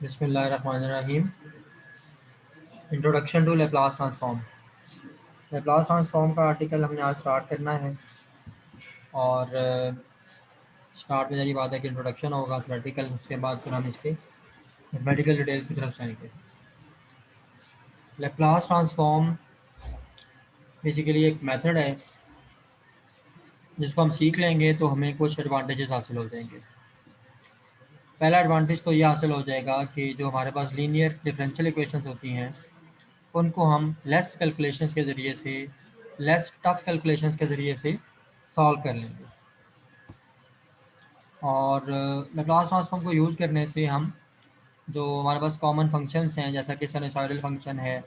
बिस्मिल्लाहिर्रहमानिर्रहीम। Introduction to Laplace transform. Laplace transform का article हमने आज स्टार्ट करना है और स्टार्ट में यही बात है कि इंट्रोडक्शन होगा थ्योरेटिकल, उसके बाद फिर हम इसके मैथमेटिकल डिटेल्स की तरफ जाएंगे। लैप्लास ट्रांसफॉर्म बेसिकली एक मेथड है जिसको हम सीख लेंगे तो हमें कुछ एडवांटेजेस हासिल हो जाएंगे। पहला एडवांटेज तो ये हासिल हो जाएगा कि जो हमारे पास लीनियर डिफरेंशियल इक्वेशंस होती हैं उनको हम लेस कैलकुलेशंस के ज़रिए से, लेस टफ कैलकुलेशंस के ज़रिए से सॉल्व कर लेंगे। और लैप्लास ट्रांसफॉर्म को यूज़ करने से हम जो हमारे पास कॉमन फंक्शंस हैं जैसा कि साइनसॉइडल फंक्शन है,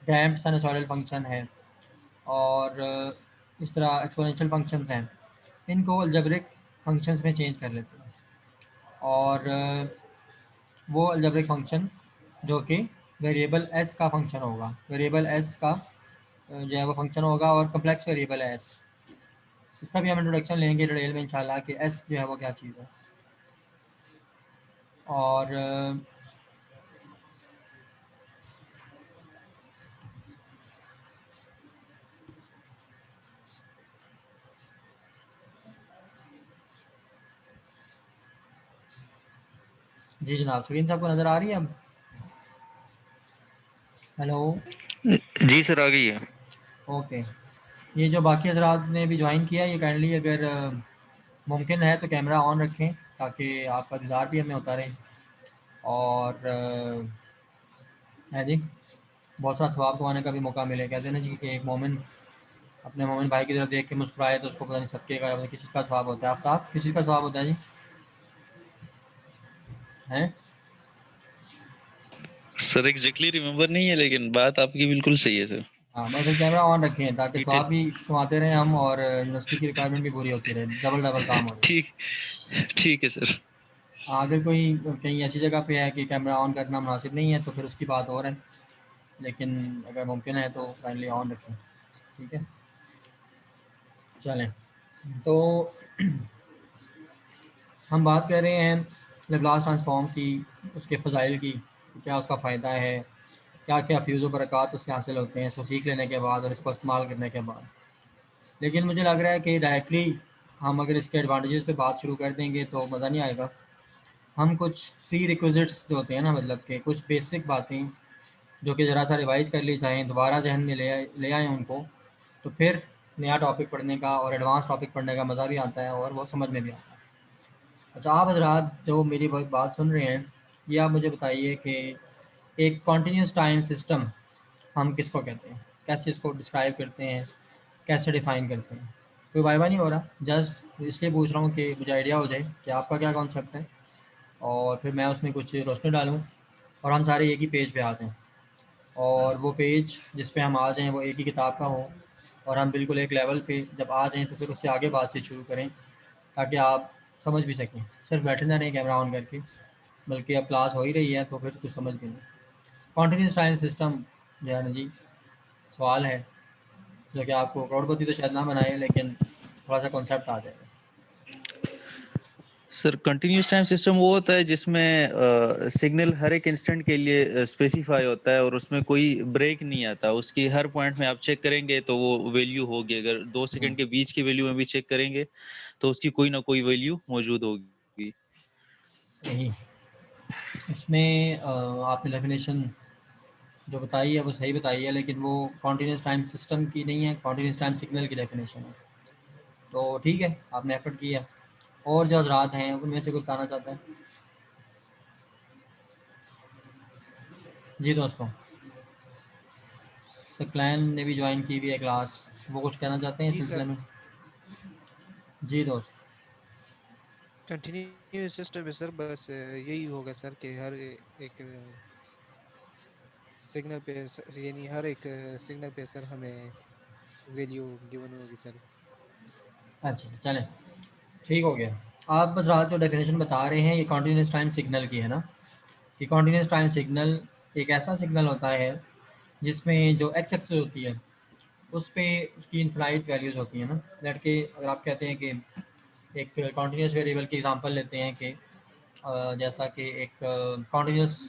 डैम्प्ड साइनसॉइडल फंक्शन है और इस तरह एक्सपोनेंशियल फंक्शंस हैं, इनको अलजेब्रिक फंक्शंस में चेंज कर लेते हैं। और वो अलजेब्रिक फंक्शन जो कि वेरिएबल एस का फंक्शन होगा, वेरिएबल एस का जो है वो फंक्शन होगा और कम्प्लेक्स वेरिएबल है एस। इसका भी हम इंट्रोडक्शन लेंगे डिटेल में इंशाल्लाह कि एस जो है वो क्या चीज़ है। और जी जनाब, स्क्रीन साहब को नज़र आ रही है अब? हेलो। जी सर, आ गई है। ओके। ये जो बाकी हजरात ने भी ज्वाइन किया, ये काइंडली अगर मुमकिन है तो कैमरा ऑन रखें ताकि आपका दीदार भी हमें होता रहे और है जी बहुत सारा सवाब कमाने का भी मौका मिले। कहते हैं ना जी कि एक मोमिन अपने मोमिन भाई की तरफ देख के मुस्कुराए तो उसको पता नहीं सबके का किस चीज़ का सवाब होता है। आफ्ताब, किस चीज़ का सवाब होता है जी? हैं? सर एग्जैक्टली रिमेम्बर नहीं है, लेकिन बात आपकी बिल्कुल सही है सर। हाँ, मैं फिर कैमरा ऑन रखें ताकि डिटेल। सवाब भी कमाते रहें हम और यूनिवर्सिटी की रिक्वायरमेंट भी पूरी होती रहे, डबल डबल काम हो जाए। ठीक। ठीक है सर। अगर कोई कहीं ऐसी जगह पे है कि कैमरा ऑन करना मुनासिब नहीं है तो फिर उसकी बात और है, लेकिन अगर मुमकिन है तो काइंडली ऑन रखें। ठीक है, चलें। तो हम बात कर रहे हैं लैप्लास ट्रांसफॉर्म की, उसके फ़ज़ाइल की, क्या उसका फ़ायदा है, क्या क्या फ्यूज़ व बरक़ात उससे हासिल होते हैं इसको सीख लेने के बाद और इसको इस्तेमाल करने के बाद। लेकिन मुझे लग रहा है कि डायरेक्टली हम अगर इसके एडवांटेजेस पे बात शुरू कर देंगे तो मज़ा नहीं आएगा। हम कुछ प्री रिक्विजिट्स जो होते हैं ना, मतलब कि कुछ बेसिक बातें जो कि ज़रा सा रिवाइज़ कर ली जाएँ, दोबारा ज़हन में ले आएँ उनको, तो फिर नया टॉपिक पढ़ने का और एडवांस टॉपिक पढ़ने का मज़ा भी आता है और वो समझ में भी आता है। अच्छा, आप हज़रात जो मेरी बात सुन रहे हैं, ये आप मुझे बताइए कि एक कॉन्टिन्यूस टाइम सिस्टम हम किसको कहते हैं? कैसे इसको डिस्क्राइब करते हैं? कैसे डिफ़ाइन करते हैं? कोई वाइवा नहीं हो रहा, जस्ट इसलिए पूछ रहा हूँ कि मुझे आइडिया हो जाए कि आपका क्या कॉन्सेप्ट है और फिर मैं उसमें कुछ रोशनी डालूँ और हम सारे एक ही पेज पे आ जाएँ। और वो पेज जिस पे हम आ जाएँ वो एक ही किताब का हो और हम बिल्कुल एक लेवल पे जब आ जाएँ तो फिर उससे आगे बातचीत शुरू करें ताकि आप समझ भी सकें। सिर्फ बैठे ना रहें कैमरा ऑन करके, बल्कि अब क्लास हो ही रही है तो फिर कुछ समझ भी नहीं। कॉन्टिन्यूस टाइम सिस्टम जो है ना जी, सवाल है जो कि आपको करोड़पति तो शायद ना बनाए लेकिन थोड़ा सा कॉन्सेप्ट आ जाएगा। सर कंटिन्यूस टाइम सिस्टम वो होता है जिसमें सिग्नल हर एक इंस्टेंट के लिए स्पेसिफाई होता है और उसमें कोई ब्रेक नहीं आता। उसकी हर पॉइंट में आप चेक करेंगे तो वो वैल्यू होगी। अगर 2 सेकंड के बीच की वैल्यू में भी चेक करेंगे तो उसकी कोई ना कोई वैल्यू मौजूद होगी। सही। उसमें आपने डेफिनेशन जो बताई है वो सही बताई है, लेकिन वो कॉन्टिन्यूस टाइम सिस्टम की नहीं है, कॉन्टिन्यूस टाइम सिग्नल की डेफिनेशन है। तो ठीक है, आपने एफर्ट किया। और जो हजरात हैं उनमें से कुछ बताना चाहते हैं? जी दोस्तों, सकलैन ने भी ज्वाइन की हुई है क्लास, वो कुछ कहना चाहते हैं इस जी सिलसिले सर। में? जी दोस्त। कंटिन्यूस सिस्टम है सर, बस यही होगा सर कि हर एक सिग्नल पे यानी हर एक सिग्नल पे सर हमें वैल्यू गिवन होगी सर। अच्छा चलें, ठीक हो गया। आप बस रात जो डेफिनेशन बता रहे हैं ये कॉन्टीन्यूस टाइम सिग्नल की है ना, कि कॉन्टीन्यूस टाइम सिग्नल एक ऐसा सिग्नल होता है जिसमें जो एक्स एक्सिस होती है उस पे उसकी इनफाइनाइट वैल्यूज़ होती हैं ना। लेट के अगर आप कहते हैं कि एक कॉन्टीन्यूस वेरिएबल की एग्जांपल लेते हैं कि जैसा कि एक कॉन्टीन्यूस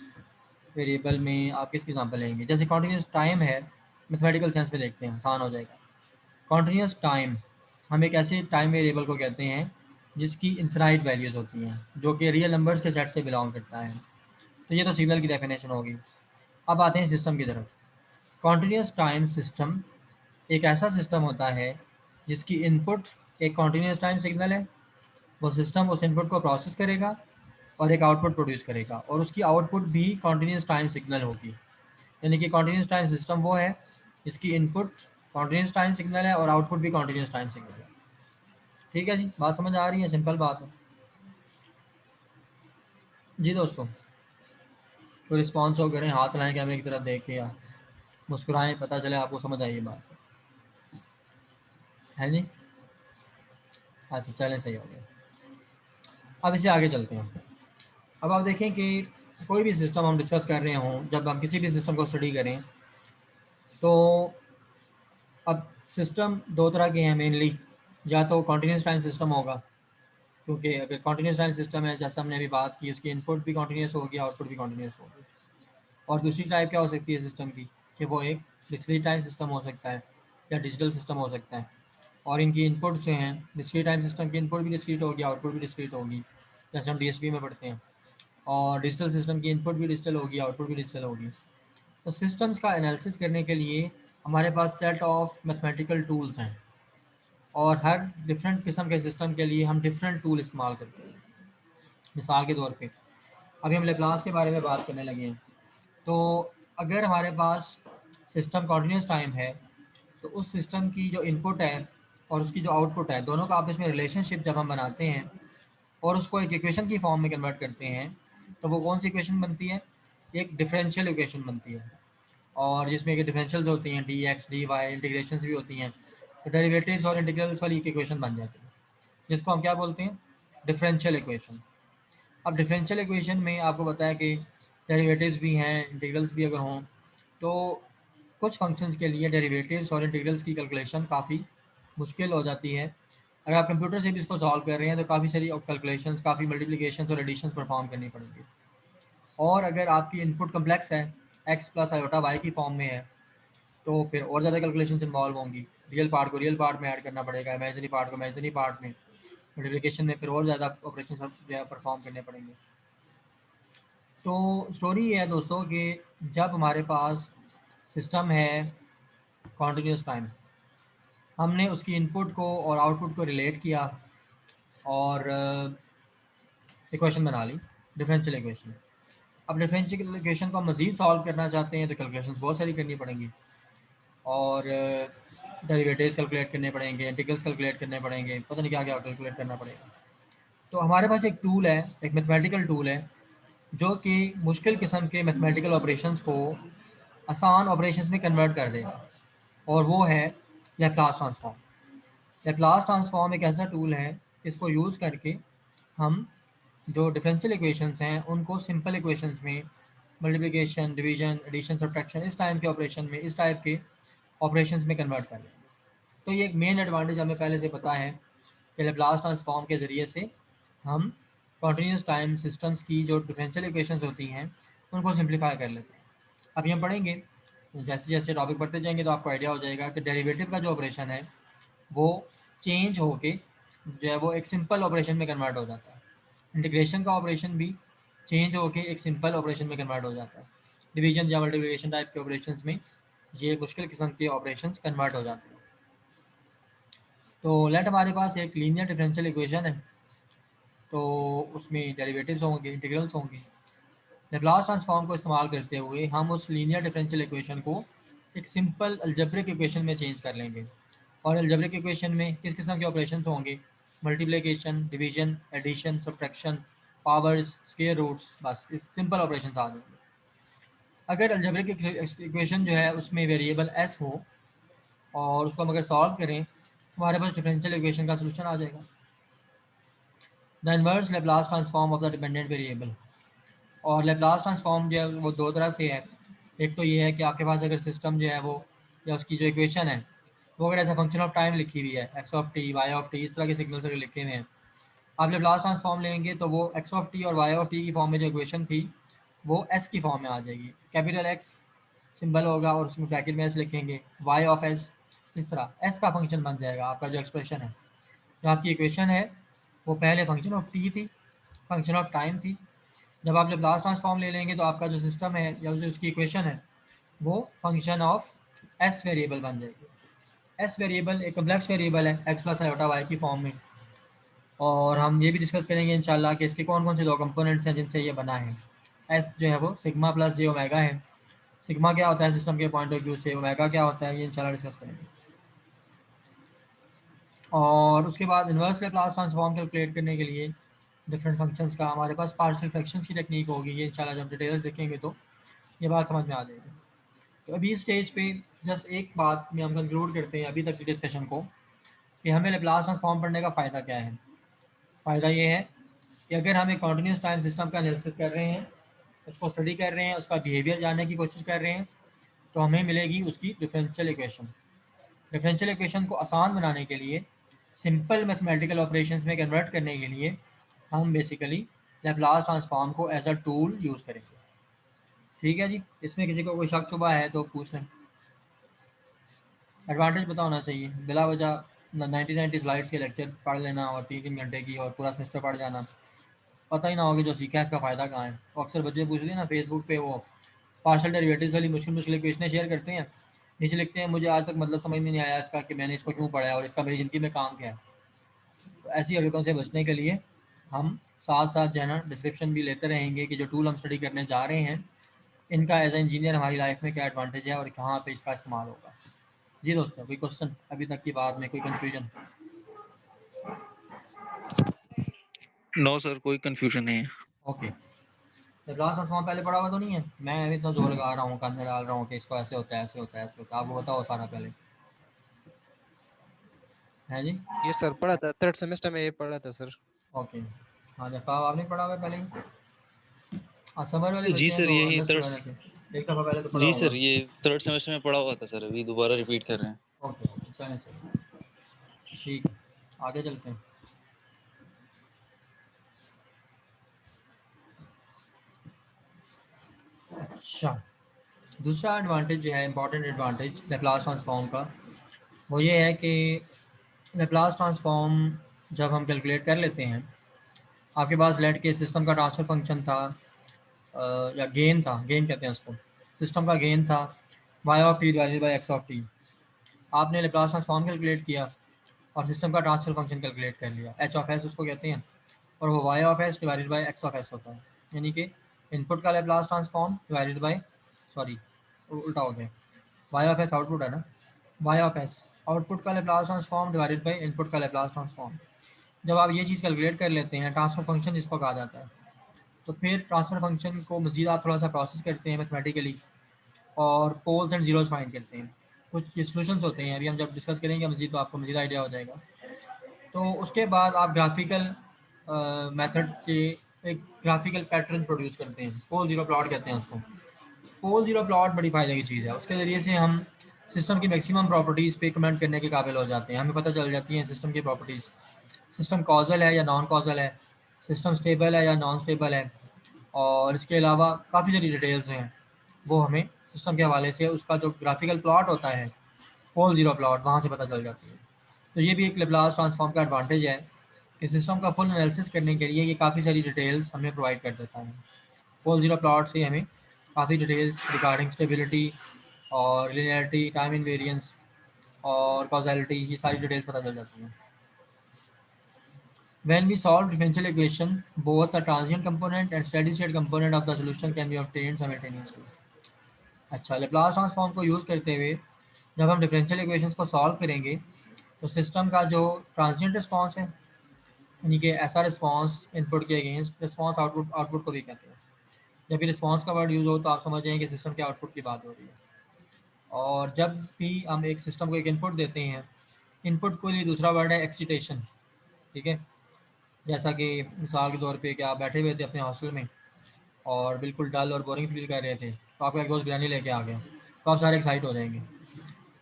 वेरिएबल में आप किसकी एग्जांपल लेंगे, जैसे कॉन्टीन्यूस टाइम है, मैथमेटिकल सेंस में देखते हैं, आसान हो जाएगा। कॉन्टीन्यूस टाइम हम एक ऐसे टाइम वेरिएबल को कहते हैं जिसकी इन्फिनाइट वैल्यूज़ होती हैं, जो कि रियल नंबर्स के सेट से बिलोंग करता है। तो ये तो सिग्नल की डेफिनेशन होगी। अब आते हैं सिस्टम की तरफ। कॉन्टीन्यूस टाइम सिस्टम एक ऐसा सिस्टम होता है जिसकी इनपुट एक कॉन्टीन्यूस टाइम सिग्नल है। वो सिस्टम उस इनपुट को प्रोसेस करेगा और एक आउटपुट प्रोड्यूस करेगा, और उसकी आउटपुट भी कॉन्टीन्यूस टाइम सिग्नल होगी। यानी कि कॉन्टीन्यूस टाइम सिस्टम वो है जिसकी इनपुट कॉन्टीन्यूस टाइम सिग्नल है और आउटपुट भी कॉन्टीन्यूस टाइम सिग्नल है। ठीक है जी, बात समझ आ रही है, सिंपल बात है जी दोस्तों। कोई रिस्पॉन्स हो करें, हाथ लाएं कैमरे की तरफ देख के, या मुस्कुराएं, पता चले आपको समझ आई ये बात है जी। अच्छा चलें, सही हो गया। अब इसे आगे चलते हैं। अब आप देखें कि कोई भी सिस्टम हम डिस्कस कर रहे हों, जब हम किसी भी सिस्टम को स्टडी करें, तो अब सिस्टम दो तरह के हैं मेनली। या तो कॉन्टीन्यूस टाइम सिस्टम होगा, क्योंकि अगर कॉन्टीन्यूस टाइम सिस्टम है, जैसा हमने अभी बात की, उसकी इनपुट भी कॉन्टीन्यूस होगी, आउटपुट भी कॉन्टीन्यूस होगी। और दूसरी टाइप क्या हो सकती है सिस्टम की, कि वो एक डिस्क्रीट टाइम सिस्टम हो सकता है या डिजिटल सिस्टम हो सकता है, और इनकी इनपुट जो हैं, डिस्क्रीट टाइम सिस्टम की इनपुट भी डिस्क्रीट होगी, आउटपुट भी डिस्क्रीट होगी, जैसे हम डीएसपी में पढ़ते हैं। और डिजिटल सिस्टम की इनपुट भी डिजिटल होगी, आउटपुट भी डिजिटल होगी। तो सिस्टम्स का एनालिसिस करने के लिए हमारे पास सेट ऑफ मैथमेटिकल टूल्स हैं, और हर डिफरेंट किस्म के सिस्टम के लिए हम डिफरेंट टूल इस्तेमाल करते हैं। मिसाल के तौर पे अभी हम लेप्लास के बारे में बात करने लगे हैं। तो अगर हमारे पास सिस्टम कॉन्टीन्यूस टाइम है, तो उस सिस्टम की जो इनपुट है और उसकी जो आउटपुट है, दोनों का आपस में रिलेशनशिप जब हम बनाते हैं और उसको एक इक्वेशन की फॉर्म में कन्वर्ट करते हैं, तो वो कौन सी इक्वेशन बनती है? एक डिफरेंशियल इक्वेशन बनती है। और जिसमें कि डिफरेंशियल्स होती हैं, d x d y, integrations भी होती हैं, तो डेरिवेटिव्स और इंटीग्रल्स वाली एक इक्वेशन बन जाती है, जिसको हम क्या बोलते हैं? Differential equation. अब डिफरेंशियल इक्वेशन में आपको पता है कि डेरिवेटिव्स भी हैं, इंटीग्रल्स भी अगर हों, तो कुछ फंक्शंस के लिए डेरिवेटिव्स और इंटीग्रल्स की कैलकुलेशन काफ़ी मुश्किल हो जाती है। अगर आप कंप्यूटर से भी इसको सॉल्व कर रहे हैं, तो काफ़ी सारी कैलकुलेशंस, काफ़ी मल्टीप्लिकेशंस और एडिशंस परफॉर्म करनी पड़ेंगी। और अगर आपकी इनपुट कम्प्लेक्स है, एक्स प्लस आयोटा वाई की फॉर्म में है, तो फिर और ज़्यादा कैलकुलेशन इन्वॉल्व होंगी। रियल पार्ट को रियल पार्ट में ऐड करना पड़ेगा, इमेजिनरी पार्ट को इमेजिनरी पार्ट में, मल्टीप्लिकेशन में फिर और ज़्यादा ऑपरेशन जो है परफॉर्म करने पड़ेंगे। तो स्टोरी ये है दोस्तों कि जब हमारे पास सिस्टम है कॉन्टीन्यूस टाइम, हमने उसकी इनपुट को और आउटपुट को रिलेट किया और इक्वेशन बना ली, डिफरेंशियल इक्वेशन। अब डिफरेंशियल इक्वेशन को हम मज़ीद सॉल्व करना चाहते हैं, तो कैलकुलेशन बहुत सारी करनी पड़ेंगी, और डेरिवेटिव्स कैलकुलेट करने पड़ेंगे, इंटीग्रल्स कैलकुलेट करने पड़ेंगे, पता नहीं क्या क्या कैलकुलेट करना पड़ेगा। तो हमारे पास एक टूल है, एक मैथमेटिकल टूल है, जो कि मुश्किल किस्म के मैथमेटिकल ऑपरेशंस को आसान ऑपरेशंस में कन्वर्ट कर देगा, और वो है लैप्लास ट्रांसफॉर्म। लैप्लास ट्रांसफॉर्म एक ऐसा टूल है, इसको यूज़ करके हम जो डिफरेंशियल इक्वेशंस हैं उनको सिंपल इक्वेशंस में, मल्टीप्लिकेशन, डिवीजन, एडिशन, सब्ट्रैक्शन, इस टाइप के ऑपरेशन में, इस टाइप के ऑपरेशंस में कन्वर्ट कर लेंगे। तो ये एक मेन एडवांटेज हमें पहले से पता है कि लैप्लास ट्रांसफॉर्म के ज़रिए से हम कॉन्टीन्यूस टाइम सिस्टम्स की जो डिफरेंशियल इक्वेशंस होती हैं उनको सिंप्लीफाई कर लेते हैं। अभी हम पढ़ेंगे, जैसे जैसे टॉपिक पढ़ते जाएंगे तो आपको आइडिया हो जाएगा कि डेरिवेटिव का जो ऑपरेशन है वो चेंज होके जो है वो एक सिंपल ऑपरेशन में कन्वर्ट हो जाता है। इंटीग्रेशन का ऑपरेशन भी चेंज होके एक सिंपल ऑपरेशन में कन्वर्ट हो जाता है। डिवीजन या मल्टीप्लिकेशन टाइप के ऑपरेशंस में ये मुश्किल किस्म के ऑपरेशंस कन्वर्ट हो जाते हैं। तो लेट हमारे पास एक लीनियर डिफरेंशियल इक्वेशन है, तो उसमें डेरिवेटिव्स होंगे, इंटीग्रल्स होंगे। लैप्लास ट्रांसफॉर्म को इस्तेमाल करते हुए हम उस लीनियर डिफरेंशियल इक्वेशन को एक सिंपल अलजेब्रिक इक्वेशन में चेंज कर लेंगे। और अलजेब्रिक इक्वेशन में किस किस्म के ऑपरेशंस होंगे? Multiplication, division, addition, subtraction, powers, square roots, बस इस सिंपल ऑपरेशंस आ जाएंगे। अगर अलजेब्रिक इक्वेशन जो है उसमें वेरिएबल एस हो और उसको हम अगर सॉल्व करें, हमारे पास डिफरेंशियल इक्वेशन का सलूशन आ जाएगा। The inverse Laplace transform of the dependent variable. और लैप्लास ट्रांसफॉर्म जो है वो दो तरह से है। एक तो ये है कि आपके पास अगर सिस्टम जो है वो, या उसकी जो इक्वेशन है वो अगर ऐसा फंक्शन ऑफ टाइम लिखी हुई है, x of t, y of t, इस तरह के सिग्नल्स अगर लिखे हुए हैं, आप लेप्लास ट्रांसफॉर्म लेंगे तो वो एक्स ऑफ टी और वाई ऑफ टी की फॉर्म में जो इक्वेशन थी वो एस की फॉर्म में आ जाएगी। कैपिटल एक्स सिंबल होगा और उसमें ब्रैकेट में एस लिखेंगे, वाई ऑफ एस, इस तरह एस का फंक्शन बन जाएगा आपका जो एक्सप्रेशन है। जो आपकी इक्वेशन है वो पहले फंक्शन ऑफ टी थी, फंक्शन ऑफ टाइम थी। जब आप लेप्लास ट्रांसफॉर्म ले लेंगे तो आपका जो सिस्टम है या जो उसकी इक्वेशन है वो फंक्शन ऑफ एस वेरिएबल बन जाएगी। एस वेरिएबल एक कम्प्लेक्स वेरिएबल है एक्स प्लस आयोटा वाई की फॉर्म में। और हम ये भी डिस्कस करेंगे इंशाल्लाह कि इसके कौन कौन से दो कंपोनेंट्स हैं जिनसे ये बना है। एस जो है वो सिग्मा प्लस जे ओमेगा है। सिग्मा क्या होता है सिस्टम के पॉइंट ऑफ व्यू से, ओमेगा क्या होता है, ये इंशाल्लाह डिस्कस करेंगे। और उसके बाद इन्वर्स लेप्लास ट्रांसफॉर्म कैलकुलेट करने के लिए डिफरेंट फंक्शंस का हमारे पास पार्शियल फ्रैक्शंस की टेक्निक होगी। ये इंशाल्लाह जब डिटेल्स देखेंगे तो ये बात समझ में आ जाएगी। तो अभी इस स्टेज पे जस्ट एक बात में हम कंक्लूड करते हैं अभी तक की डिस्कशन को कि हमें लेप्लास ट्रांसफॉर्म पढ़ने का फ़ायदा क्या है। फ़ायदा ये है कि अगर हम एक कॉन्टिन्यूस टाइम सिस्टम का एनालिसिस कर रहे हैं, उसको स्टडी कर रहे हैं, उसका बिहेवियर जानने की कोशिश कर रहे हैं, तो हमें मिलेगी उसकी डिफरेंशियल इक्वेशन। डिफरेंशियल इक्वेशन को आसान बनाने के लिए, सिंपल मैथमेटिकल ऑपरेशंस में कन्वर्ट करने के लिए हम बेसिकली लैप्लास ट्रांसफॉर्म को एज अ टूल यूज़ करेंगे। ठीक है जी, इसमें किसी को कोई शक शुबा है तो पूछ लें। एडवांटेज पता होना चाहिए, बिला वजह 90 स्लाइड्स के लेक्चर पढ़ लेना और 3 घंटे की और पूरा सेमेस्टर पढ़ जाना, पता ही ना होगा जो सीखा है इसका फ़ायदा कहाँ है। तो अक्सर बच्चे पूछते हैं ना फेसबुक पे, वो पार्शियल डेरिवेटिव्स वाली मुश्किल मुश्किल इक्वेशनें शेयर करते हैं, नीचे लिखते हैं मुझे आज तक मतलब समझ में नहीं आया इसका कि मैंने इसको क्यों पढ़ा है और इसका मेरी ज़िंदगी में काम क्या है। तो ऐसी हरकतों से बचने के लिए हम साथ साथ जो है ना डिस्क्रिप्शन भी लेते रहेंगे कि जो टूल हम स्टडी करने जा रहे हैं इनका एज ए इंजीनियर हमारी लाइफ में क्या एडवांटेज है और कहाँ पे इसका इस्तेमाल होगा। जी दोस्तों, कोई क्वेश्चन अभी तक की बात में, कोई कन्फ्यूजन? नो सर, कोई कंफ्यूजन नहीं है। ओके, तो लास्ट ट्रांसफॉर्म पहले पढ़ा हुआ तो नहीं है? मैं अभी इतना जोर लगा रहा हूँ, कान में डाल रहा हूँ कि इसको ऐसे होता है ऐसे होता है ऐसे होता है, आपको बताओ सारा पहले है जी। ये सर पढ़ा था, थर्ड सेमेस्टर में ये पढ़ा था सर। ओके, हाँ जब साहब आपने पढ़ा हुआ है पहले ही? हाँ, समझ वाले जी बच्चे हैं सर, तो यही अंडरस्टूड थर्ड। रहना चाहिए, एक दफ़ा पहले तो पढ़ा जी होगा। सर, ये थर्ड सेमेस्टर में पढ़ा हुआ था सर, अभी दोबारा रिपीट कर रहे हैं। ओके ओके, चलें सर, ठीक है, आगे चलते हैं। अच्छा, दूसरा एडवांटेज जो है, इंपॉर्टेंट एडवांटेज लेप्लास ट्रांसफॉर्म का, वो ये है कि लेप्लास ट्रांसफॉर्म जब हम कैलकुलेट कर लेते हैं, आपके पास लेट के सिस्टम का ट्रांसफर फंक्शन था, या गेन था, गेन कहते हैं उसको, सिस्टम का गेन था y of t divided by x of t. आपने लेप्लास ट्रांसफॉर्म कैलकुलेट किया और सिस्टम का ट्रांसफर फंक्शन कैलकुलेट कर लिया, एच ऑफ एस उसको कहते हैं, और वो y of s divided by x of s होता है। यानी कि इनपुट का Laplace transform divided by, sorry उल्टा हो गया, वाई ऑफ एस आउटपुट है ना, वाई ऑफ एस आउटपुट का Laplace transform divided by input का लेप्लास ट्रांसफॉर्म। जब आप ये चीज़ कैलकुलेट कर लेते हैं, ट्रांसफर फंक्शन जिसको कहा जाता है, तो फिर ट्रांसफर फंक्शन को मज़ीद आप थोड़ा सा प्रोसेस करते हैं मैथमेटिकली और पोल्स एंड जीरोस फाइंड करते हैं। कुछ सोल्यूशंस होते हैं, अभी हम जब डिस्कस करेंगे मज़ीद तो आपको मज़ीद आइडिया हो जाएगा। तो उसके बाद आप ग्राफिकल मेथड के एक ग्राफिकल पैटर्न प्रोड्यूस करते हैं, पोल जीरो प्लॉट कहते हैं उसको। पोल जीरो प्लॉट बड़ी फ़ायदे की चीज़ है, उसके ज़रिए से हम सिस्टम की मैक्सिमम प्रॉपर्टीज़ पे कमेंट करने के काबिल हो जाते हैं, हमें पता चल जाती हैं सिस्टम की प्रॉपर्टीज़, सिस्टम कॉजल है या नॉन कॉजल है, सिस्टम स्टेबल है या नॉन स्टेबल है, और इसके अलावा काफ़ी सारी डिटेल्स हैं वो हमें सिस्टम के हवाले से उसका जो ग्राफिकल प्लॉट होता है, पोल जीरो प्लॉट, वहाँ से पता चल जाती है। तो ये भी एक लेप्लास ट्रांसफॉर्म का एडवांटेज है कि सिस्टम का फुल एनालिसिस करने के लिए ये काफ़ी सारी डिटेल्स हमें प्रोवाइड कर देता है। पोल जीरो प्लॉट से हमें काफ़ी डिटेल्स रिगार्डिंग स्टेबिलिटी और लिनियरिटी, टाइम इनवेरियंस और कॉजैलिटी, ये सारी डिटेल्स पता चल जाती हैं। When we solve differential equation, both the transient component and steady state component of the solution can be obtained simultaneously. अच्छा, लेप्लास ट्रांसफॉर्म को यूज़ करते हुए जब हम डिफरेंशियल इक्वेशंस को सॉल्व करेंगे तो सिस्टम का जो ट्रांजिएंट रिस्पांस है, यानी कि ऐसा रिस्पांस इनपुट के अगेंस्ट रिस्पांस आउटपुट, आउटपुट को भी कहते हैं। जब भी रिस्पांस का वर्ड यूज़ हो तो आप समझ जाएंगे कि सिस्टम के आउटपुट की बात हो रही है। और जब भी हम एक सिस्टम को एक इनपुट देते हैं, इनपुट के लिए दूसरा वर्ड है एक्सीटेशन। ठीक है, जैसा कि मिसाल के तौर पे कि आप बैठे हुए थे अपने हॉस्टल में और बिल्कुल डल और बोरिंग फील कर रहे थे, तो आपका एक दोस्त बिरयानी लेके आ गया, तो आप सारे एक्साइट हो जाएंगे।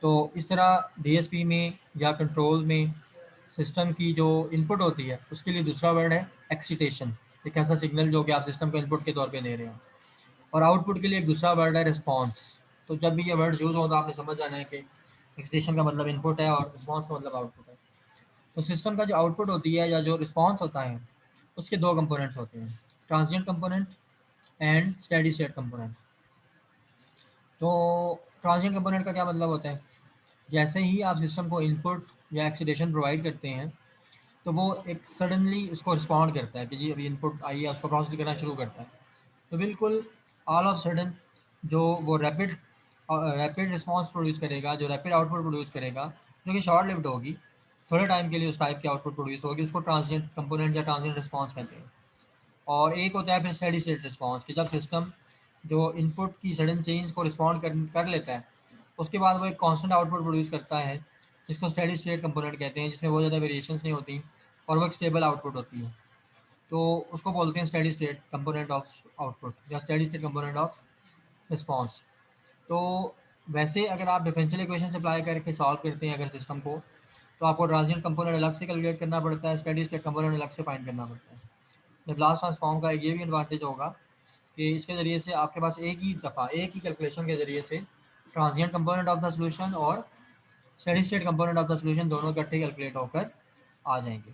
तो इस तरह डीएसपी में या कंट्रोल में सिस्टम की जो इनपुट होती है उसके लिए दूसरा वर्ड है एक्सीटेशन, एक ऐसा सिग्नल जो कि आप सिस्टम को इनपुट के तौर पे दे रहे हो। और आउटपुट के लिए एक दूसरा वर्ड है रिस्पॉन्स। तो जब भी ये वर्ड यूज़ हो तो आपने समझ जाना है कि एक्सीटेशन का मतलब इनपुट है और रिस्पॉन्स का मतलब आउटपुट है। तो सिस्टम का जो आउटपुट होती है या जो रिस्पॉन्स होता है उसके दो कंपोनेंट्स होते हैं, transient component and steady state component. तो ट्रांजिएंट कंपोनेंट का क्या मतलब होता है, जैसे ही आप सिस्टम को इनपुट या एक्सीटेशन प्रोवाइड करते हैं तो वो एक सडनली उसको रिस्पॉन्ड करता है कि जी अभी इनपुट आई है, उसको प्रोसेस करना शुरू करता है। तो बिल्कुल ऑल ऑफ सडन जो वो रैपिड रिस्पॉन्स प्रोड्यूस करेगा, जो रैपिड आउटपुट प्रोड्यूस करेगा, जो कि शॉर्ट लिव्ड होगी, थोड़े टाइम के लिए उस टाइप की आउटपुट प्रोड्यूस होगी, उसको ट्रांजिएंट कंपोनेंट या ट्रांजिएंट रिस्पॉन्स कहते हैं। और एक होता है फिर स्टेडी स्टेट रिस्पॉन्स, कि जब सिस्टम जो इनपुट की सडन चेंज को रिस्पॉन्ड कर लेता है उसके बाद वो एक कांस्टेंट आउटपुट प्रोड्यूस करता है जिसको स्टेडी स्टेट कंपोनेंट कहते हैं, जिसमें बहुत ज़्यादा वेरिएशंस नहीं होती और वो एक स्टेबल आउटपुट होती है। तो उसको बोलते हैं steady state component of output या steady state component of response. तो वैसे अगर आप डिफरेंशियल इक्वेशन अप्लाई करके सॉल्व करते हैं अगर सिस्टम को, तो आपको ट्रांजिएंट कंपोनेंट अलग से कैलकुलेट करना पड़ता है, स्टेडी स्टेट कंपोनेंट अलग से फाइंड करना पड़ता है। लाप्लास ट्रांसफॉर्म का ये भी एडवांटेज होगा कि इसके ज़रिए से आपके पास एक ही दफ़ा एक ही कैलकुलेशन के ज़रिए से transient component of the solution और steady state component of the solution दोनों इकट्ठे कैलकुलेट होकर आ जाएंगे।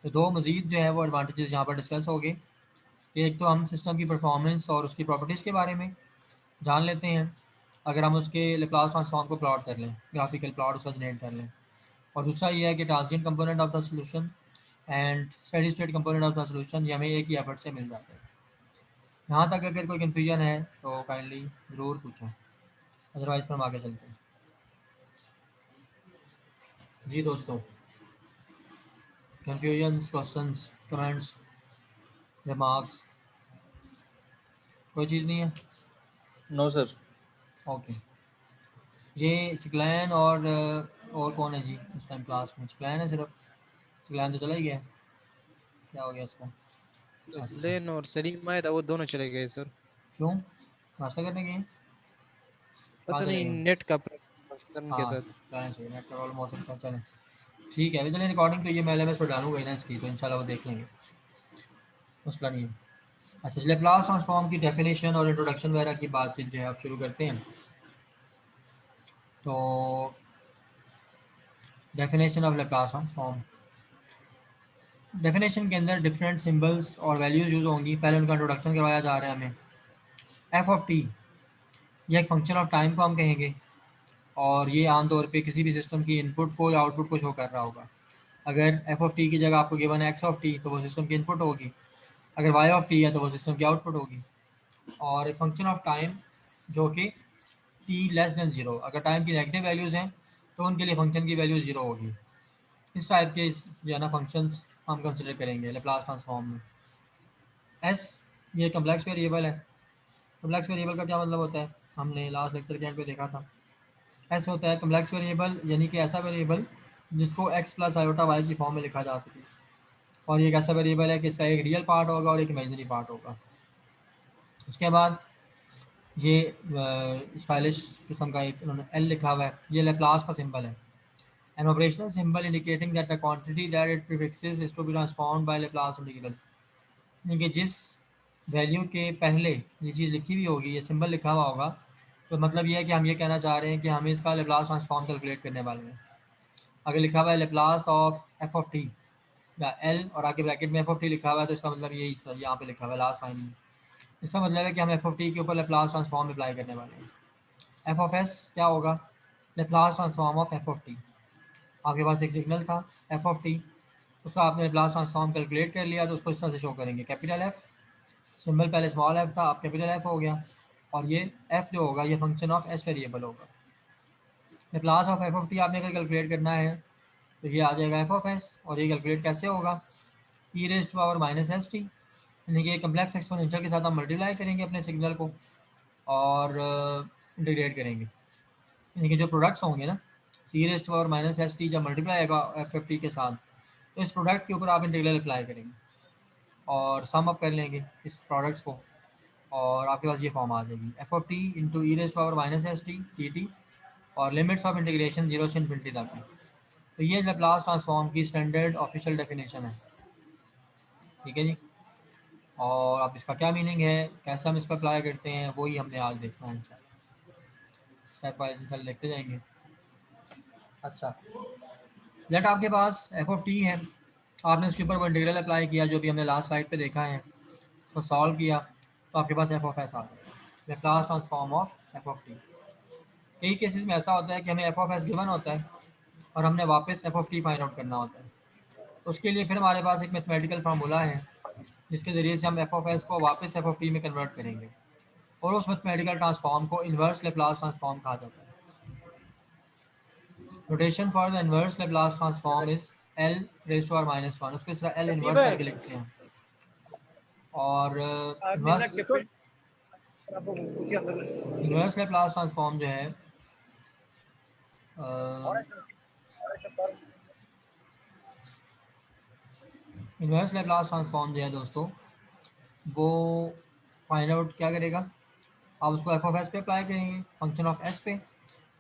तो दो मज़ीद जो है वो एडवांटेजेस यहाँ पर डिस्कस हो गए कि एक तो हम सिस्टम की परफॉर्मेंस और उसकी प्रॉपर्टीज़ के बारे में जान लेते हैं अगर हम उसके लाप्लास ट्रांसफॉर्म को प्लॉट कर लें, ग्राफिकल प्लॉट उसका जनरेट कर लें। और दूसरा ये है कि transient component of the solution and steady state component of the solution ये हमें एक ही एफर्ट से मिल जाते हैं। यहाँ तक अगर कोई कन्फ्यूजन है तो काइंडली ज़रूर पूछें, अदरवाइज़ पर हम आगे चलते हैं। जी दोस्तों, कन्फ्यूजन्स, क्वेश्चंस, कमेंट्स, रिमार्क्स, कोई चीज़ नहीं है? No sir. ओके। ये चिकलैन और कौन है जी इस टाइम क्लास में? चिकलैन है सिर्फ? चिकलैन तो चला ही गया, क्या हो गया इसका? अच्छा, लेन और सलीम आया था, वो दोनों चले गए सर। क्यों? नाश्ता करने गए हैं? कहाँ पता चले नहीं, गए हैं? नेट का प्रॉब्लम के हाँ, साथ। चलें चाहिए, नेट का प्रॉब्लम हो सकता है, चलें ठीक है। अभी चलें, रिकॉर्डिंग तो ये मैं LMS पर डालूंगा ही ना इसकी, तो इंशाल्लाह वो देख लेंगे, मसला नहीं है। अच्छा चलिए, लाप्लास ट्रांसफॉर्म की डेफिनेशन और इंट्रोडक्शन वगैरह की बातचीत जो है आप शुरू करते हैं। तो definition of Laplace transform, definition के अंदर डिफरेंट सिंबल्स और वैल्यूज़ यूज़ होंगी। पहले उनका इंट्रोडक्शन करवाया जा रहा है हमें। एफ ऑफ टी, ये एक फंक्शन ऑफ टाइम को हम कहेंगे और ये आमतौर पे किसी भी सिस्टम की इनपुट को या आउटपुट को शो कर रहा होगा। अगर एफ ऑफ टी की जगह आपको गिवन है एक्स ऑफ टी तो वो सिस्टम की इनपुट होगी, अगर वाई ऑफ टी है तो वो सिस्टम की आउटपुट होगी। और एक फंक्शन ऑफ टाइम जो कि टी लेस देन ज़ीरो, अगर टाइम की नेगेटिव वैल्यूज़ हैं तो उनके लिए फंक्शन की वैल्यू ज़ीरो होगी। इस टाइप के जो है ना फंक्शंस हम कंसिडर करेंगे लाप्लास ट्रांसफॉर्म में। एस, ये कम्प्लेक्स वेरिएबल है। कम्प्लेक्स वेरिएबल का क्या मतलब होता है, हमने लास्ट लेक्चर के एंड पे देखा था। एस होता है कम्प्लेक्स वेरिएबल, यानी कि ऐसा वेरिएबल जिसको एक्स प्लस आयोटा वाई की फॉर्म में लिखा जा सके। और ये एक ऐसा वेरिएबल है कि इसका एक रियल पार्ट होगा और एक इमेजिनरी पार्ट होगा। उसके बाद ये स्टाइलिश किस्म का एक उन्होंने एल लिखा हुआ है, ये लेप्लास का सिंबल है। An operational symbol indicating that the quantity that it prefixes is to be transformed by Laplace integral, यानी कि जिस वैल्यू के पहले ये चीज़ लिखी हुई होगी, ये सिंबल लिखा हुआ होगा, तो मतलब ये है कि हम ये कहना चाह रहे हैं कि हमें इसका लेप्लास ट्रांसफॉर्म कैलकुलेट करने वाले हैं। अगर लिखा हुआ है Laplace of F of T या एल और आगे ब्रैकेट में एफ ऑफ टी लिखा हुआ है तो इसका मतलब यही सर यहाँ पे लिखा हुआ है लास्ट लाइन में, इसका मतलब है कि हम एफ ऑफ टी के ऊपर लेप्लास ट्रांसफॉर्म अप्लाई करने वाले हैं। एफ ऑफ एस क्या होगा, Laplace transform of F of T. आपके पास एक सिग्नल था एफ ऑफ टी, उसका आपने लेप्लास ट्रांसफॉर्म कैलकुलेट कर लिया, तो उसको इस तरह से शो करेंगे, कैपिटल एफ, सिंबल पहले स्मॉल एफ था अब कैपिटल एफ हो गया, और ये एफ जो होगा ये फंक्शन ऑफ एस वेरिएबल होगा। Laplace of F of t आपने अगर कैलकुलेट करना है तो ये आ जाएगा एफ ऑफ एस, और ये कैलकुलेट कैसे होगा, e raise to power minus s t, यानी कि कम्प्लेक्स एक्सपोनेंशियल के साथ हम मल्टीप्लाई करेंगे अपने सिग्नल को और इंटीग्रेट करेंगे, यानी कि जो प्रोडक्ट्स होंगे ना, e raise to power minus s t जब मल्टीप्लाई आएगा एफ एफ टी के साथ, तो इस प्रोडक्ट के ऊपर आप इंटीग्रल अप्लाई करेंगे और सम अप कर लेंगे इस प्रोडक्ट्स को, और आपके पास ये फॉर्म आ जाएगी f of t into e raise to power minus s t t t, और लिमिट्स ऑफ इंटीग्रेशन जीरो से इन्फिनिटी तक है। तो ये लैप्लास ट्रांसफॉर्म की स्टैंडर्ड ऑफिशियल डेफिनेशन है, ठीक है जी। और अब इसका क्या मीनिंग है, कैसे हम इसको अप्लाई करते हैं, वही हमने आज देखना है इंशाल्लाह। स्टेप वाइज इंशाल्लाह देखते जाएंगे। अच्छा, लेट आपके पास एफ ऑफ टी है, आपने उसके ऊपर वो इंटीग्रल अप्लाई किया जो भी हमने लास्ट स्लाइड पे देखा है, उसको सॉल्व किया तो आपके पास एफ ऑफ एस आ गया, Laplace transform of F of T. कई केसेस में ऐसा होता है कि हमें एफ ऑफ एस गिवन होता है और हमने वापस f of T find out करना होता है। तो उसके लिए फिर हमारे पास एक मैथमेटिकल फार्मूला है जिसके ज़रिए से हम एफ ऑफ एस को वापस एफ ऑफ टी में कन्वर्ट करेंगे, और उस मैथमेटिकल ट्रांसफॉर्म को इन्वर्स लैप्लास ट्रांसफॉर्म कहा जाता है। Notation for the inverse Laplace transform is L raise to r minus one, उसको इस तरह एल इन्वर्स करके लिखते हैं। और इन्वर्स लैप्लास ट्रांसफॉर्म जो है इन्वर्स लैप्लास ट्रांसफॉर्म जो है दोस्तों, वो फाइंड आउट क्या करेगा, आप उसको एफ ऑफ एस पे अप्लाई करेंगे, फंक्शन ऑफ एस पे,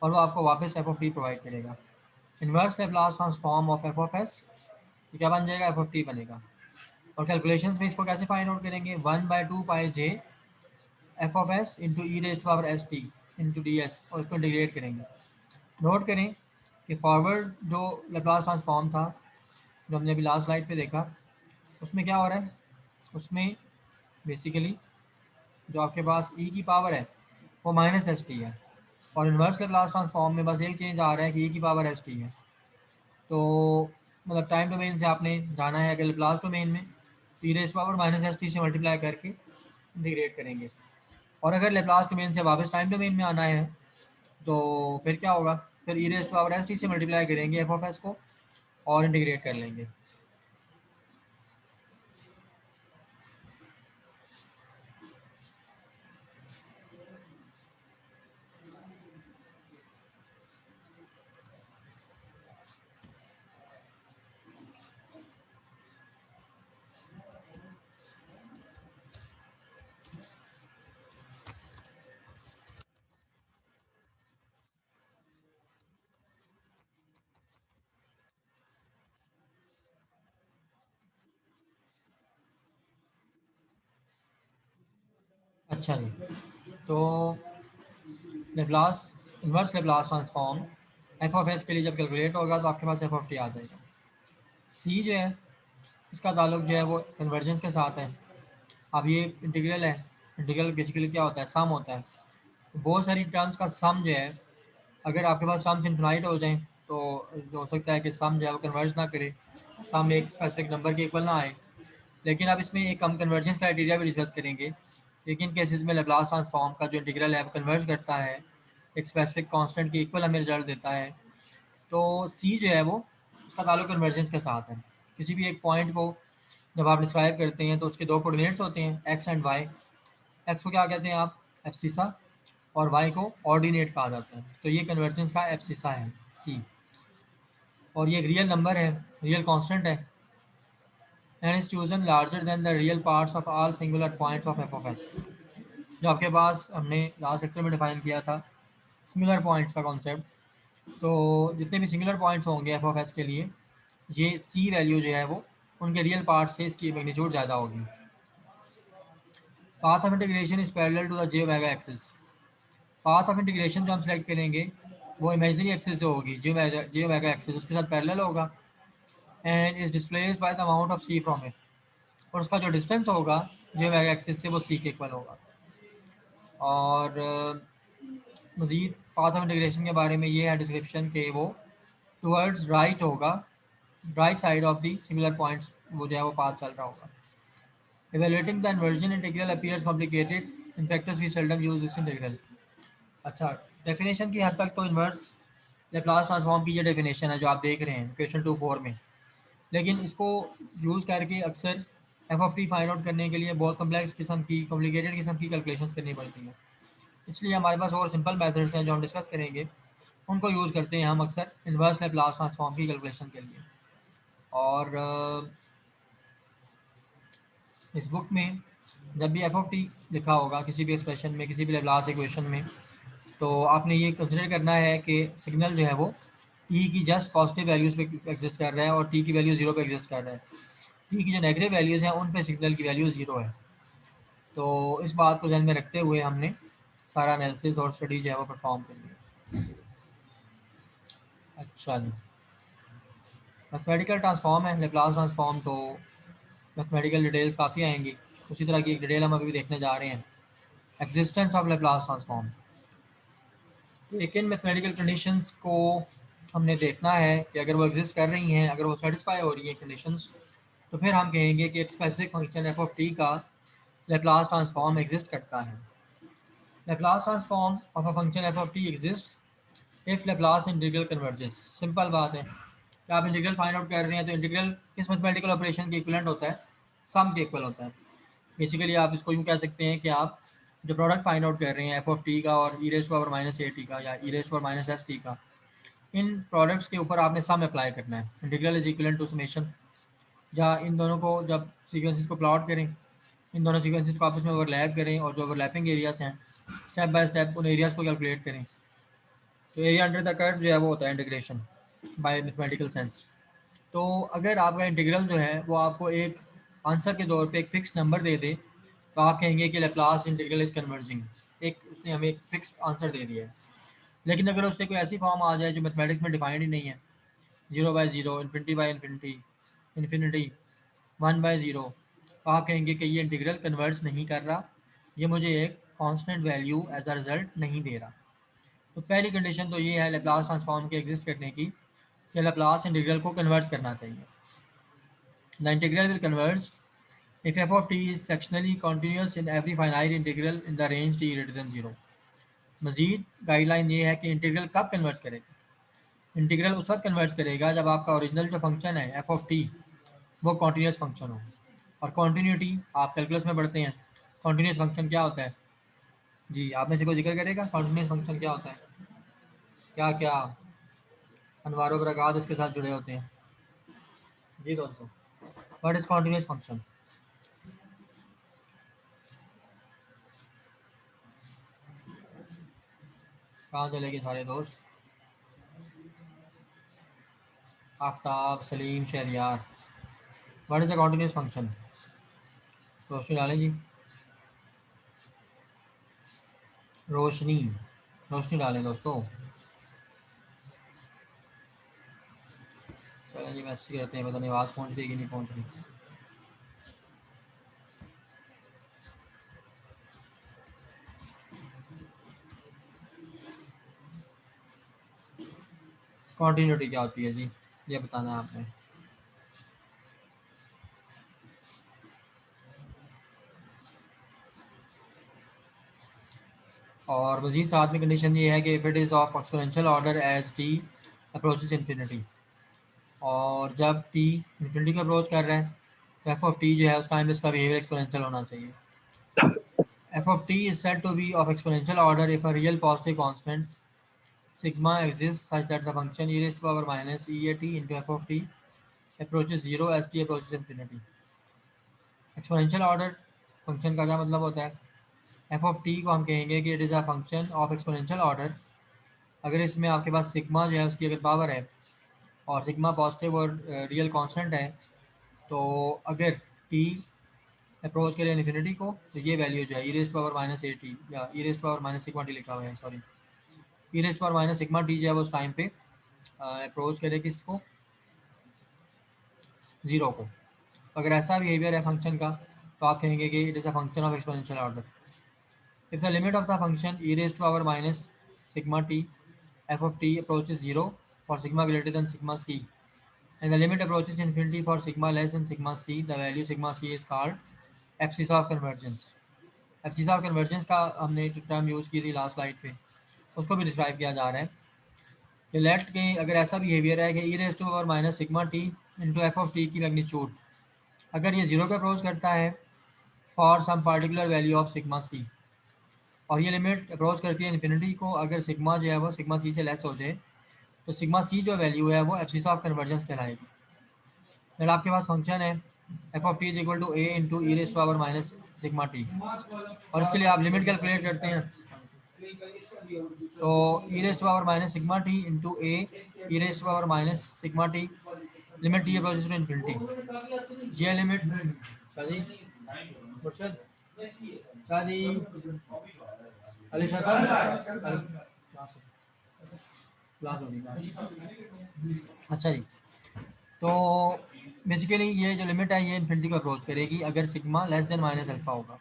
और वो आपको वापस एफ ऑफ टी प्रोवाइड करेगा। Inverse Laplace transform of F of S क्या बन जाएगा, एफ ऑफ टी बनेगा। और कैलकुलेशंस में इसको कैसे फाइंड आउट करेंगे, 1/2 pi j f of s into e raise to power s t into d s, और इसको इंटीग्रेट करेंगे। नोट करें कि फॉरवर्ड जो लैप्लास ट्रांसफॉर्म था जो हमने अभी लास्ट स्लाइड पे देखा, उसमें क्या हो रहा है, उसमें बेसिकली जो आपके पास ई की पावर है वो माइनस एस टी है, और इन्वर्स लैप्लास ट्रांसफॉर्म में बस एक चेंज आ रहा है कि ई की पावर एस टी है। तो मतलब टाइम डोमेन से आपने जाना है, अगर लैप्लास डोमेन में e raise to power minus s t से मल्टीप्लाई करके इंटीग्रेट करेंगे, और अगर लैप्लास डोमेन से वापस टाइम डोमेन में आना है तो फिर क्या होगा, फिर e raise to power s t से मल्टीप्लाई करेंगे एफ ऑफ एस को और इंटीग्रेट कर लेंगे। अच्छा जी, तो Laplace inverse Laplace transform f of s के लिए जब कैलकुलेट होगा तो आपके पास एफ ऑफ टी आ जाएगा। सी जो है इसका ताल्लुक जो है वो कन्वर्जेंस के साथ है। अब ये इंटीग्रल है, इंटीग्रल बेसिकली क्या होता है, सम होता है। तो बहुत सारी टर्म्स का सम जो है, अगर आपके पास सम्स इन्फिनाइट हो जाए तो हो सकता है कि सम जो है वो कन्वर्ज ना करे, सम एक स्पेसिफिक नंबर के इक्वल ना आए। लेकिन अब इसमें एक हम कन्वर्जेंस क्राइटेरिया भी डिस्कस करेंगे, लेकिन केसेस में लैप्लास ट्रांसफॉर्म का जो इंटीग्रल है वो कन्वर्ज करता है, एक स्पेसिफिक कांस्टेंट के इक्वल हमें रिजल्ट देता है। तो सी जो है वो उसका ताल्लुक कन्वर्जेंस के साथ है। किसी भी एक पॉइंट को जब आप डिस्क्राइब करते हैं तो उसके दो कोऑर्डिनेट्स होते हैं, एक्स एंड वाई। एक्स को क्या कहते हैं आप, एब्सिसा, और वाई को ऑर्डिनेट कहा जाता है। तो ये कन्वर्जेंस का एब्सिसा है सी, और ये एक रियल नंबर है, रियल कांस्टेंट है, and is chosen larger than the real parts of all singular points of F of S. जो आपके पास हमने लास्ट लेक्चर में डिफाइन किया था सिंगुलर पॉइंट्स का कॉन्सेप्ट, तो जितने भी सिंगुलर पॉइंट्स होंगे एफ ऑफ एस के लिए, ये सी वैल्यू जो है वो उनके रियल पार्ट से इसकी मैग्नीट्यूड ज़्यादा होगी। Path of integration is parallel to the j omega axis. Path of integration जो हम सेलेक्ट करेंगे वो इमेजिनरी एक्सिस जो होगी जे ओमेगा एक्सिस उसके साथ पैरेलल होगा, and is displaced by the amount of c from it, और उसका जो डिस्टेंस होगा जे ओमेगा एक्सिस से वो सी के इक्वल होगा। और मज़ीद पाथ ऑफ इंटीग्रेशन के बारे में ये है डिस्क्रिप्शन के वो टूवर्ड्स राइट होगा, right side of the singular points वो जो है वो पाथ चल रहा होगा। Evaluating the inversion integral appears complicated, in practice we seldom use this integral. अच्छा, डेफिनेशन की हद तक तो इन्वर्स लैप्लास ट्रांसफॉर्म की ये डेफिनेशन है जो आप देख रहे हैं क्वेश्चन 2.4 में, लेकिन इसको यूज़ करके अक्सर F of T find out करने के लिए बहुत कम्प्लेक्स किस्म की, कॉम्प्लिकेटेड किस्म की कैलकुलेशंस करनी पड़ती हैं। इसलिए हमारे पास और सिंपल मेथड्स हैं जो हम डिस्कस करेंगे, उनको यूज़ करते हैं हम अक्सर इन्वर्स लैप्लास ट्रांसफॉर्म की कैलकुलेशन के लिए। और इस बुक में जब भी एफ ऑफ टी लिखा होगा किसी भी एक्सप्रेशन में, किसी भी लैप्लास इक्वेशन में, तो आपने ये कंसिडर करना है कि सिग्नल जो है वो टी की जस्ट पॉजिटिव वैल्यूज़ पे एग्जिस्ट कर रहा है और टी की वैल्यू 0 पे एग्जिस्ट कर रहा है। टी की जो नेगेटिव वैल्यूज़ हैं उन पे सिग्नल की वैल्यू 0 है। तो इस बात को ध्यान में रखते हुए हमने सारा एनालिसिस और स्टडी जो है वो परफॉर्म कर लिया। अच्छा जी, मैथमेटिकल ट्रांसफॉर्म है लेप्लास ट्रांसफॉर्म, तो मैथमेटिकल डिटेल्स काफ़ी आएंगी। उसी तरह की एक डिटेल हम अभी देखने जा रहे हैं, एग्जिस्टेंस ऑफ लेप्लास ट्रांसफॉर्म। लेकिन मैथमेटिकल कंडीशंस को हमने देखना है कि अगर वो एग्जिस्ट कर रही हैं, अगर वो सेटिस्फाई हो रही हैं कंडीशंस, तो फिर हम कहेंगे कि एक specific function F of t का लेप्लास ट्रांसफॉर्म एग्जिस्ट करता है। Laplace transform of a function F of T exist if Laplace integral converges. Simple बात है कि आप इंटीग्रल फाइंड आउट कर रहे हैं, तो इंटीग्रल किस मैथमेटिकल ऑपरेशन के इक्विवेलेंट होता है? सम के इक्वल होता है। बेसिकली आप इसको यूँ कह सकते हैं कि आप जो प्रोडक्ट फाइंड आउट कर रहे हैं एफ ऑफ टी का और e raise to power minus a t का या e raise to power minus s t का, इन प्रोडक्ट्स के ऊपर आपने सम अप्लाई करना है। Integral is equivalent to summation, जहाँ इन दोनों को जब सीक्वेंसेस को प्लॉट करें, इन दोनों सीक्वेंसेस को आपस में ओवरलैप करें और जो ओवरलैपिंग एरियाज हैं स्टेप बाय स्टेप उन एरियाज को कैलकुलेट करें। तो एरिया अंडर द कर्व जो है वो होता है इंटीग्रेशन बाय मैथमेटिकल सेंस। तो अगर आपका इंटीग्रल जो है वो आपको एक आंसर के तौर पे एक फिक्स नंबर दे दे, तो आप कहेंगे कि लेप्लास इंटीग्रल इज कन्वर्जिंग। एक उसने हमें एक फिक्स आंसर दे दिया है। लेकिन अगर उससे कोई ऐसी फॉर्म आ जाए जो मैथमेटिक्स में डिफाइंड ही नहीं है, 0/0, इन्फिनिटी बाई इन्फिनिटी, इन्फिनिटी, 1/0, तो आप कहेंगे कि ये इंटीग्रल कन्वर्ज नहीं कर रहा, ये मुझे एक constant value as a result नहीं दे रहा। तो पहली कंडीशन तो ये है लेप्लास ट्रांसफॉर्म के एग्जिस्ट करने की, कि लेप्लास इंटीग्रल को कन्वर्ज करना चाहिए। The integral will converge if f of t is sectionally continuous in every finite integral in the range t greater than 0। Majeed guideline ये है कि इंटीग्रल कब कन्वर्ट करेगा? इंटीग्रल उस वक्त कन्वर्ट करेगा जब आपका ओरिजिनल जो फंक्शन है एफ ऑफ टी वो कॉन्टीन्यूस फंक्शन हो। और कॉन्टीन्यूटी आप कैलकुलस में पढ़ते हैं, कॉन्टीन्यूस फंक्शन क्या होता है? जी, आप में से कोई जिक्र करेगा कॉन्टीन्यूस फंक्शन क्या होता है? क्या क्या अनवारों बरक़ात इसके साथ जुड़े होते हैं? जी दोस्तों, व्हाट इज कॉन्टीन्यूस फंक्शन? कहाँ चले गए सारे दोस्त? Aftab, Salim, Shahriyar, what is the continuous function? रोशनी डालें जी, रोशनी, रोशनी डालें दोस्तों। चलें जी, मैसेज करते हैं, पता नहीं आवाज़ पहुँच रही कि नहीं पहुँच रही। कॉन्टीन्यूटी क्या होती है जी, ये बताना है आपने। और मज़ीद साथ में कंडीशन ये है कि if it is of exponential order as t approaches infinity, और जब टी इन्फिनिटी को अप्रोच कर रहा है तो एफ ऑफ टी जो है उस टाइम इसका बिहेवियर एक्सपोनेंशियल होना चाहिए। F of t is said to be of exponential order if a real positive constant sigma exists such that the function e raised to power minus e a t into f of t approaches 0 as t approaches infinity। Exponential order function का क्या मतलब होता है? F of T को हम कहेंगे कि it is a function of exponential order अगर इसमें आपके पास सिग्मा जो है उसकी अगर पावर है और सिग्मा पॉजिटिव और रियल कांस्टेंट है, तो अगर टी अप्रोच करे इन्फिनिटी को तो ये वैल्यू जो है e raise to power minus a t या e raise to power minus sigma t लिखा हुआ है, sorry, e raise to power minus sigma t जो है वो उस टाइम पे अप्रोच करे किसको? 0 को। अगर ऐसा बिहेवियर है फंक्शन का तो आप कहेंगे कि it is a function of exponential order. If the limit of the function e raise to power minus sigma t f of t approaches 0 for sigma greater than sigma c and the limit approaches infinity for sigma less than sigma c, the value sigma c is called abscissa of convergence। abscissa of convergence का हमने term use की थी last slide पे, उसको भी describe किया जा रहा है कि लेट के अगर ऐसा बिहेवियर है कि e raise to power minus sigma t into f of t की मैग्नीट्यूड अगर ये 0 का अप्रोच करता है for some particular value of sigma c, और ये लिमिट अप्रोच करती है इन्फिनिटी को अगर सिग्मा जो है वो सिग्मा सी से लेस हो जाए, तो सिग्मा सी जो वैल्यू है वो एब्सिसा ऑफ कन्वर्जेंस कहलाएगी। फिर आपके पास फंक्शन है f of t is equal to a into e raise to power minus sigma t, और इसके लिए आप लिमिट कैलकुलेट करते हैं तो e raised to power minus sigma t into a e raised to power minus sigma t limit t approaches to infinity ये limit शादी मुर्शद शादी अली शाह साहब क्लास होगी अच्छा जी। तो बेसिकली ये जो लिमिट है ये इन्फिनिटी को अप्रोच करेगी अगर sigma less than minus alpha होगा।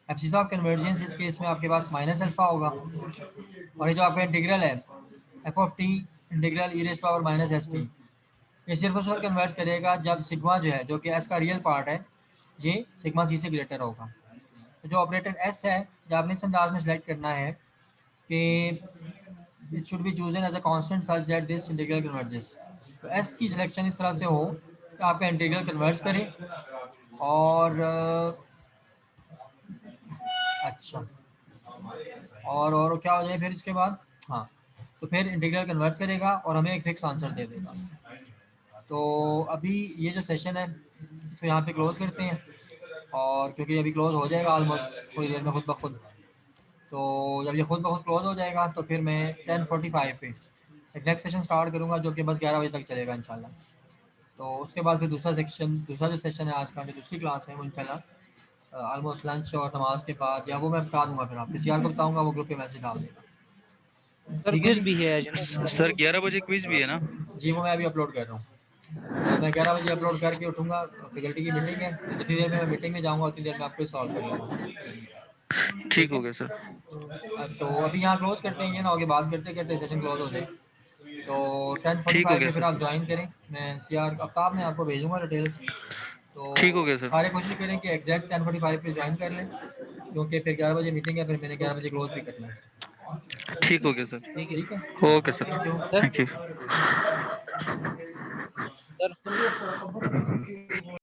एब्सिस ऑफ कन्वर्जेंस इस केस में आपके पास माइनस अल्फा होगा और ये जो आपका इंटीग्रल है f of T integral E rays power minus s T ये सिर्फ उस वक्त कन्वर्ट करेगा जब सिग्मा जो है जो कि एस का रियल पार्ट है ये सिग्मा सी से ग्रेटर होगा। तो जो ऑपरेटर एस है जो आपने इस अंदाज में सेलेक्ट करना है कि it should be chosen as a constant such that this integral converges. तो एस की सिलेक्शन इस तरह से हो कि आपका इंटीग्रल कन्वर्ट्स करे और अच्छा और क्या हो जाए फिर इसके बाद हाँ तो फिर इंटीग्रल कन्वर्ट्स करेगा और हमें एक फिक्स आंसर दे देगा। तो अभी ये जो सेशन है इसको यहाँ पे क्लोज करते हैं और क्योंकि अभी क्लोज हो जाएगा ऑलमोस्ट थोड़ी देर में खुद ब खुद। तो जब ये खुद ब खुद क्लोज हो जाएगा तो फिर मैं 10:45 पे एक नेक्स्ट सेशन स्टार्ट करूँगा जो कि बस 11 बजे तक चलेगा इंशाल्लाह। तो उसके बाद फिर दूसरा जो सेशन है आज का जो दूसरी क्लास है वो इंशाल्लाह ऑलमोस्ट लंच और नमाज के बाद या वो मैं बता दूंगा फिर आप किसी और को बताऊंगा वो ग्रुप पे मैसेज डाल देगा। सर क्विज भी है आज ना? सर 11 बजे क्विज भी है ना? जी वो मैं अभी अपलोड कर रहा हूँ। तो मैं 11 बजे अपलोड करके उठूँगा फैकल्टी की मीटिंग है तो जितनी देर में मैं मीटिंग में जाऊँगा उतनी देर में आपको सॉल्व कर लूँगा। ठीक हो गया सर। तो अभी यहाँ क्लोज करते हैं ये ना आगे बात करते करते सेशन क्लोज हो जाए। तो ठीक हो 10:45 गया पे फिर सर। आप ज्वाइन करें। मैं सीआर आफ्ताब में आपको भेजूँगा डिटेल्स। तो ठीक हो गया सर। सारे कोशिश करें कि एग्जैक्ट 10:45 पे ज्वाइन कर लें क्योंकि फिर 11 बजे मीटिंग है फिर मैंने 11 बजे क्लोज भी करना है। ठीक हो गया सर। ठीक है ठीक है okay sir. Thank you. Sir. Sir